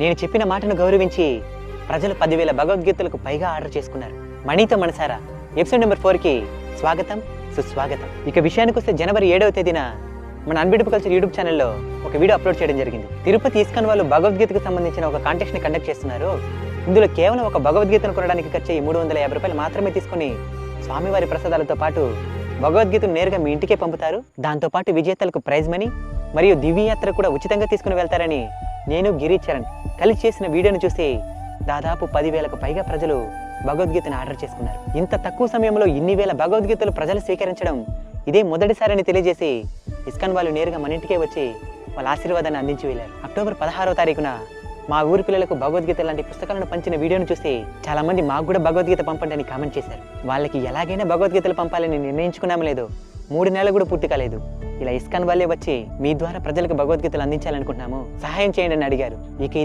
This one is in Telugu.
నేను చెప్పిన మాటను గౌరవించి ప్రజలు 10,000 భగవద్గీతలకు పైగా ఆర్డర్ చేసుకున్నారు. మనీతో మనసారా ఎపిసోడ్ నెంబర్ 4కి స్వాగతం, సుస్వాగతం. ఇక విషయానికి వస్తే జనవరి 7వ తేదీన మన అన్బిడబుల్ కల్చర్ యూట్యూబ్ ఛానల్లో ఒక వీడియో అప్లోడ్ చేయడం జరిగింది. తిరుపతి ఇస్కాన్ వాళ్ళు భగవద్గీతకు సంబంధించిన ఒక కాంటెస్ట్ని కండక్ట్ చేస్తున్నారు. ఇందులో కేవలం ఒక భగవద్గీతను కొనడానికి ఖర్చు 350 రూపాయలు మాత్రమే తీసుకుని స్వామివారి ప్రసాదాలతో పాటు భగవద్గీతను నేరుగా మీ ఇంటికే పంపుతారు. దాంతోపాటు విజేతలకు ప్రైజ్ మనీ మరియు దివ్యయాత్ర కూడా ఉచితంగా తీసుకుని వెళ్తారని నేను గిరి చరణ్ కలిసి చేసిన వీడియోను చూసి దాదాపు 10,000కు పైగా ప్రజలు భగవద్గీతను ఆర్డర్ చేసుకున్నారు. ఇంత తక్కువ సమయంలో ఇన్ని వేల భగవద్గీతలు ప్రజలు స్వీకరించడం ఇదే మొదటిసారని తెలియజేసి ఇస్కాన్ వాళ్ళు నేరుగా మన ఇంటికే వచ్చి వాళ్ళ ఆశీర్వాదాన్ని అందించి వెళ్ళారు. అక్టోబర్ 16వ తారీఖున మా ఊరి పిల్లలకు భగవద్గీత లాంటి పుస్తకాలను పంచిన వీడియోను చూసి చాలా మంది మాకు కూడా భగవద్గీత పంపండి అని కామెంట్ చేశారు. వాళ్ళకి ఎలాగైనా భగవద్గీతలు పంపాలని నిర్ణయించుకున్నాము లేదు, 3 నెలలు కూడా పూర్తి కాలేదు. ఇలా ఇస్కాన్ వాళ్ళే వచ్చి మీ ద్వారా ప్రజలకు భగవద్గీతలు అందించాలనుకుంటున్నాము, సహాయం చేయండి అని అడిగారు. ఇక